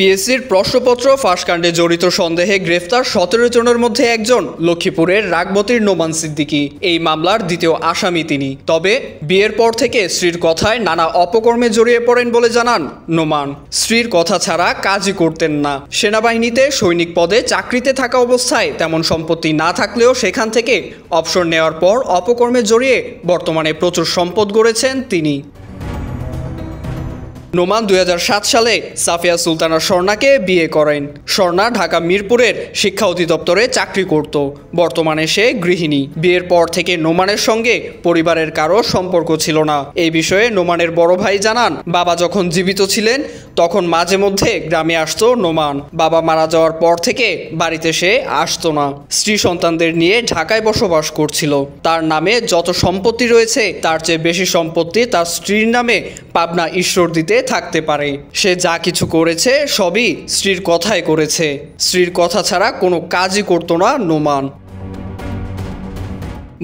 পিএসসির প্রশ্নপত্র ফাঁসকাণ্ডে জড়িত সন্দেহে গ্রেফতার ১৭ জনের মধ্যে একজন লক্ষ্মীপুরের রাগবতীর নোমান সিদ্দিকী। এই মামলার দ্বিতীয় আসামি তিনি। তবে বিয়ের পর থেকে স্ত্রীর কথায় নানা অপকর্মে জড়িয়ে পড়েন বলে জানান নোমান। স্ত্রীর কথা ছাড়া কাজই করতেন না। সেনাবাহিনীতে সৈনিক পদে চাকরিতে থাকা অবস্থায় তেমন সম্পত্তি না থাকলেও সেখান থেকে অবসর নেওয়ার পর অপকর্মে জড়িয়ে বর্তমানে প্রচুর সম্পদ গড়েছেন তিনি। নোমান ২০০৭ সালে সাফিয়া সুলতানা স্বর্ণাকে বিয়ে করেন। স্বর্ণা ঢাকা মিরপুরের শিক্ষা অধিদপ্তরে চাকরি করত। বর্তমানে সে গৃহিণী। বিয়ের পর থেকে নোমানের সঙ্গে পরিবারের কারো সম্পর্ক ছিল না। এই বিষয়ে নোমানের বড় ভাই জানান, বাবা যখন জীবিত ছিলেন তখন মাঝে মধ্যে গ্রামে আসতো নোমান। বাবা মারা যাওয়ার পর থেকে বাড়িতে সে আসতো না। স্ত্রী সন্তানদের নিয়ে ঢাকায় বসবাস করছিল। তার নামে যত সম্পত্তি রয়েছে তার চেয়ে বেশি সম্পত্তি তার স্ত্রীর নামে পাবনা ঈশ্বরদীতে থাকতে পারে। সে যা কিছু করেছে সবই স্ত্রীর কথাই করেছে। স্ত্রীর কথা ছাড়া কোনো কাজই করতো না নোমান।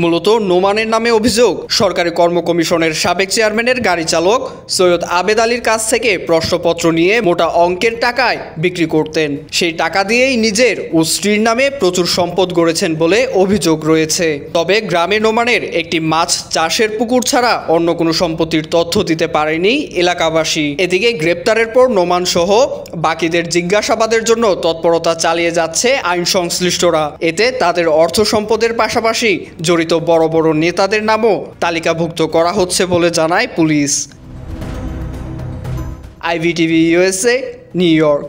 মূলত নোমানের নামে অভিযোগ, সরকারি কর্ম কমিশনের সাবেক চেয়ারম্যানের গাড়ি চালক সৈয়দ আবেদ আলীর কাছ থেকে প্রশ্নপত্র নিয়ে মোটা অঙ্কের টাকায় বিক্রি করতেন। সেই টাকা দিয়েই নিজের ও স্ত্রীর নামে প্রচুর সম্পদ গড়েছেন বলে অভিযোগ রয়েছে। তবে গ্রামে নোমানের একটি মাছ চাষের পুকুর ছাড়া অন্য কোনো সম্পত্তির তথ্য দিতে পারেনি এলাকাবাসী। এদিকে গ্রেপ্তারের পর নোমান সহ বাকিদের জিজ্ঞাসাবাদের জন্য তৎপরতা চালিয়ে যাচ্ছে আইন সংশ্লিষ্টরা। এতে তাদের অর্থ সম্পদের পাশাপাশি জড়িত বড় বড় নেতাদের নামও তালিকাভুক্ত করা হচ্ছে বলে জানায় police. IVTV USA, new York.